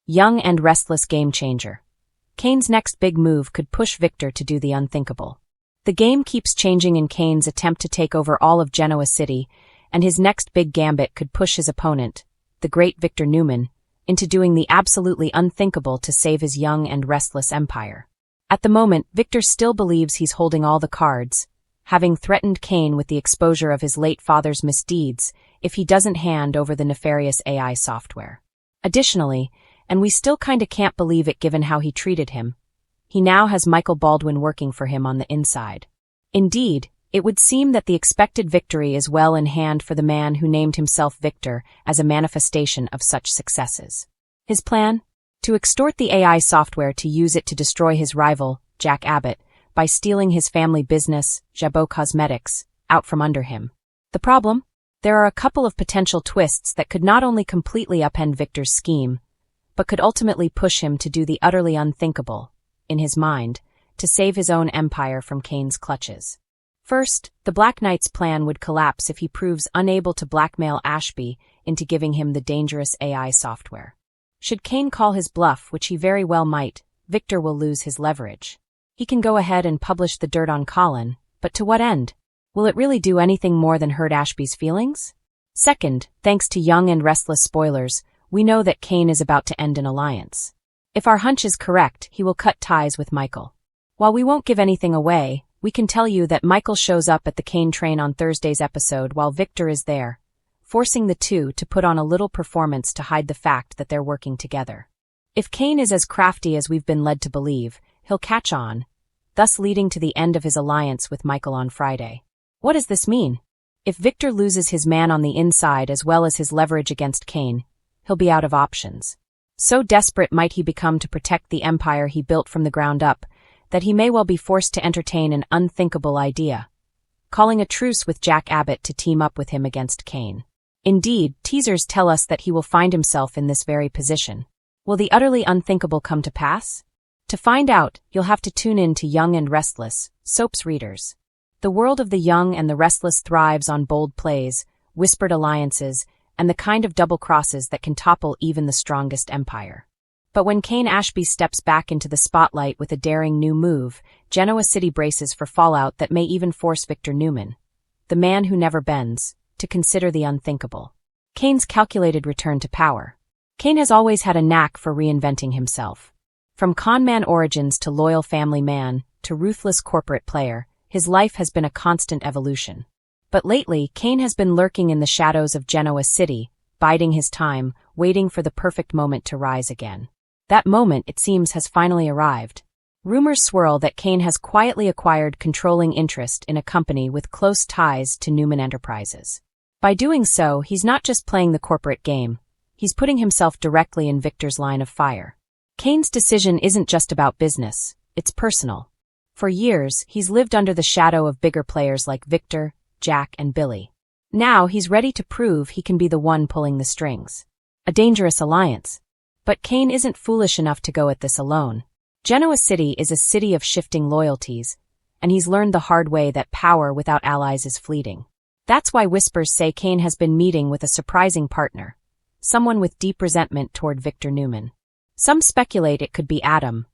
Young and restless game changer. Kane's next big move could push Victor to do the unthinkable. The game keeps changing in Kane's attempt to take over all of Genoa City, and his next big gambit could push his opponent, the great Victor Newman, into doing the absolutely unthinkable to save his young and restless empire. At the moment, Victor still believes he's holding all the cards, having threatened Kane with the exposure of his late father's misdeeds if he doesn't hand over the nefarious AI software. Additionally, and we still kinda can't believe it given how he treated him, he now has Michael Baldwin working for him on the inside. Indeed, it would seem that the expected victory is well in hand for the man who named himself Victor as a manifestation of such successes. His plan? To extort the AI software to use it to destroy his rival, Jack Abbott, by stealing his family business, Jabot Cosmetics, out from under him. The problem? There are a couple of potential twists that could not only completely upend Victor's scheme, but could ultimately push him to do the utterly unthinkable, in his mind, to save his own empire from Kane's clutches. First, the Black Knight's plan would collapse if he proves unable to blackmail Ashby into giving him the dangerous AI software. Should Kane call his bluff, which he very well might, Victor will lose his leverage. He can go ahead and publish the dirt on Colin, but to what end? Will it really do anything more than hurt Ashby's feelings? Second, thanks to young and restless spoilers, we know that Kane is about to end an alliance. If our hunch is correct, he will cut ties with Michael. While we won't give anything away, we can tell you that Michael shows up at the Kane train on Thursday's episode while Victor is there, forcing the two to put on a little performance to hide the fact that they're working together. If Kane is as crafty as we've been led to believe, he'll catch on, thus leading to the end of his alliance with Michael on Friday. What does this mean? If Victor loses his man on the inside as well as his leverage against Kane, he'll be out of options. So desperate might he become to protect the empire he built from the ground up, that he may well be forced to entertain an unthinkable idea, calling a truce with Jack Abbott to team up with him against Kane. Indeed, teasers tell us that he will find himself in this very position. Will the utterly unthinkable come to pass? To find out, you'll have to tune in to Young and Restless, Soap's readers. The world of the young and the restless thrives on bold plays, whispered alliances, and the kind of double crosses that can topple even the strongest empire. But when Kane Ashby steps back into the spotlight with a daring new move, Genoa City braces for fallout that may even force Victor Newman, the man who never bends, to consider the unthinkable. Kane's calculated return to power. Kane has always had a knack for reinventing himself. From conman origins to loyal family man to ruthless corporate player, his life has been a constant evolution. But lately, Kane has been lurking in the shadows of Genoa City, biding his time, waiting for the perfect moment to rise again. That moment, it seems, has finally arrived. Rumors swirl that Kane has quietly acquired controlling interest in a company with close ties to Newman Enterprises. By doing so, he's not just playing the corporate game, he's putting himself directly in Victor's line of fire. Kane's decision isn't just about business, it's personal. For years, he's lived under the shadow of bigger players like Victor, Jack, and Billy. Now he's ready to prove he can be the one pulling the strings. A dangerous alliance. But Kane isn't foolish enough to go at this alone. Genoa City is a city of shifting loyalties, and he's learned the hard way that power without allies is fleeting. That's why whispers say Kane has been meeting with a surprising partner, someone with deep resentment toward Victor Newman. Some speculate it could be Adam,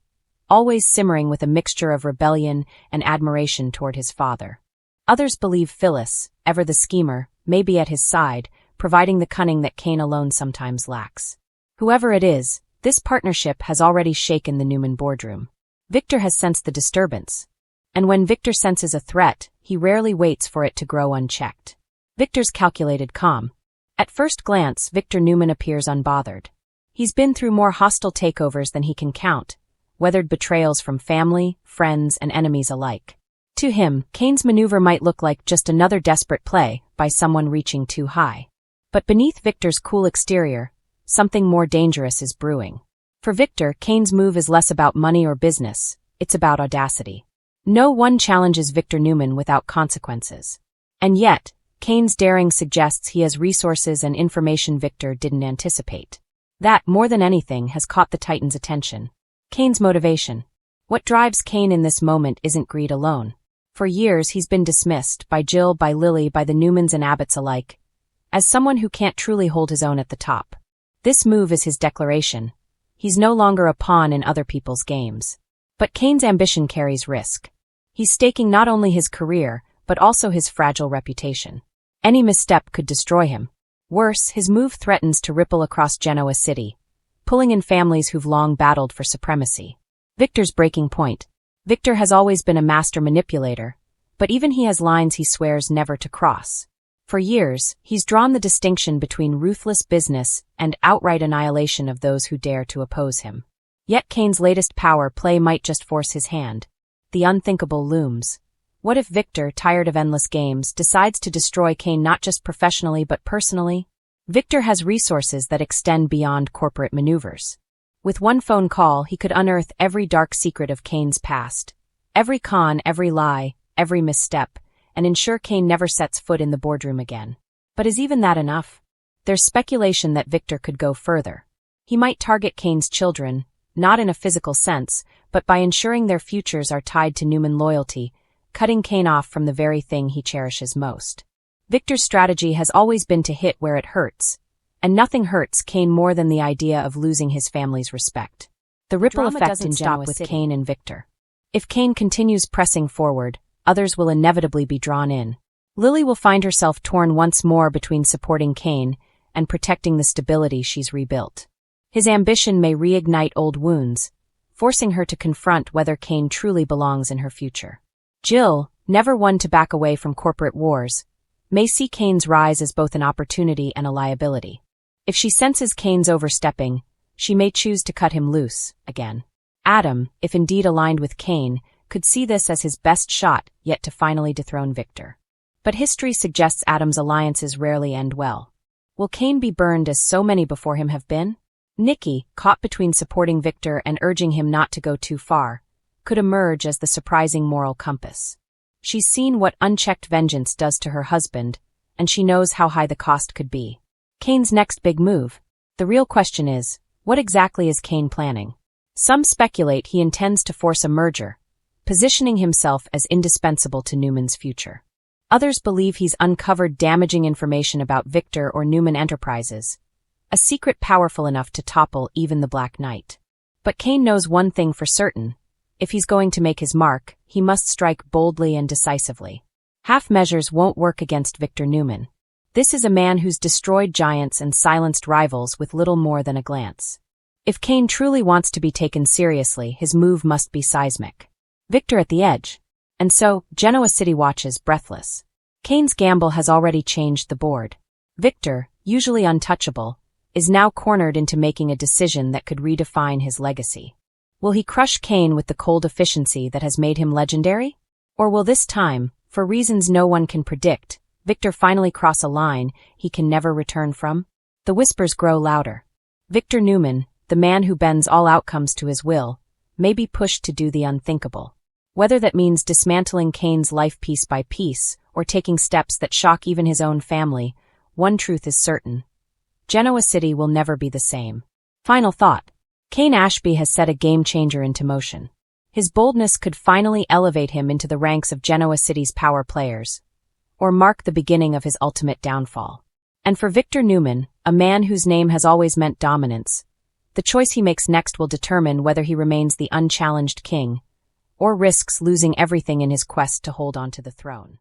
always simmering with a mixture of rebellion and admiration toward his father. Others believe Phyllis, ever the schemer, may be at his side, providing the cunning that Kane alone sometimes lacks. Whoever it is, this partnership has already shaken the Newman boardroom. Victor has sensed the disturbance. And when Victor senses a threat, he rarely waits for it to grow unchecked. Victor's calculated calm. At first glance, Victor Newman appears unbothered. He's been through more hostile takeovers than he can count, weathered betrayals from family, friends, and enemies alike. To him, Kane's maneuver might look like just another desperate play by someone reaching too high. But beneath Victor's cool exterior, something more dangerous is brewing. For Victor, Kane's move is less about money or business, it's about audacity. No one challenges Victor Newman without consequences. And yet, Kane's daring suggests he has resources and information Victor didn't anticipate. That, more than anything, has caught the Titan's attention. Kane's motivation. What drives Kane in this moment isn't greed alone. For years he's been dismissed, by Jill, by Lily, by the Newmans and Abbotts alike, as someone who can't truly hold his own at the top. This move is his declaration. He's no longer a pawn in other people's games. But Kane's ambition carries risk. He's staking not only his career, but also his fragile reputation. Any misstep could destroy him. Worse, his move threatens to ripple across Genoa City, pulling in families who've long battled for supremacy. Victor's breaking point. Victor has always been a master manipulator, but even he has lines he swears never to cross. For years, he's drawn the distinction between ruthless business and outright annihilation of those who dare to oppose him. Yet Kane's latest power play might just force his hand. The unthinkable looms. What if Victor, tired of endless games, decides to destroy Kane not just professionally but personally? Victor has resources that extend beyond corporate maneuvers. With one phone call, he could unearth every dark secret of Kane's past. Every con, every lie, every misstep, and ensure Kane never sets foot in the boardroom again. But is even that enough? There's speculation that Victor could go further. He might target Kane's children, not in a physical sense, but by ensuring their futures are tied to Newman loyalty, cutting Kane off from the very thing he cherishes most. Victor's strategy has always been to hit where it hurts, and nothing hurts Kane more than the idea of losing his family's respect. The ripple effect doesn't stop with Kane and Victor. If Kane continues pressing forward, others will inevitably be drawn in. Lily will find herself torn once more between supporting Kane and protecting the stability she's rebuilt. His ambition may reignite old wounds, forcing her to confront whether Kane truly belongs in her future. Jill, never one to back away from corporate wars, may see Kane's rise as both an opportunity and a liability. If she senses Kane's overstepping, she may choose to cut him loose again. Adam, if indeed aligned with Kane, could see this as his best shot yet to finally dethrone Victor. But history suggests Adam's alliances rarely end well. Will Kane be burned as so many before him have been? Nikki, caught between supporting Victor and urging him not to go too far, could emerge as the surprising moral compass. She's seen what unchecked vengeance does to her husband, and she knows how high the cost could be. Kane's next big move. The real question is, what exactly is Kane planning? Some speculate he intends to force a merger, positioning himself as indispensable to Newman's future. Others believe he's uncovered damaging information about Victor or Newman Enterprises, a secret powerful enough to topple even the Black Knight. But Kane knows one thing for certain. If he's going to make his mark, he must strike boldly and decisively. Half measures won't work against Victor Newman. This is a man who's destroyed giants and silenced rivals with little more than a glance. If Kane truly wants to be taken seriously, his move must be seismic. Victor at the edge. And so, Genoa City watches, breathless. Kane's gamble has already changed the board. Victor, usually untouchable, is now cornered into making a decision that could redefine his legacy. Will he crush Kane with the cold efficiency that has made him legendary? Or will this time, for reasons no one can predict, Victor finally cross a line he can never return from? The whispers grow louder. Victor Newman, the man who bends all outcomes to his will, may be pushed to do the unthinkable. Whether that means dismantling Kane's life piece by piece, or taking steps that shock even his own family, one truth is certain. Genoa City will never be the same. Final thought. Kane Ashby has set a game-changer into motion. His boldness could finally elevate him into the ranks of Genoa City's power players, or mark the beginning of his ultimate downfall. And for Victor Newman, a man whose name has always meant dominance, the choice he makes next will determine whether he remains the unchallenged king, or risks losing everything in his quest to hold onto the throne.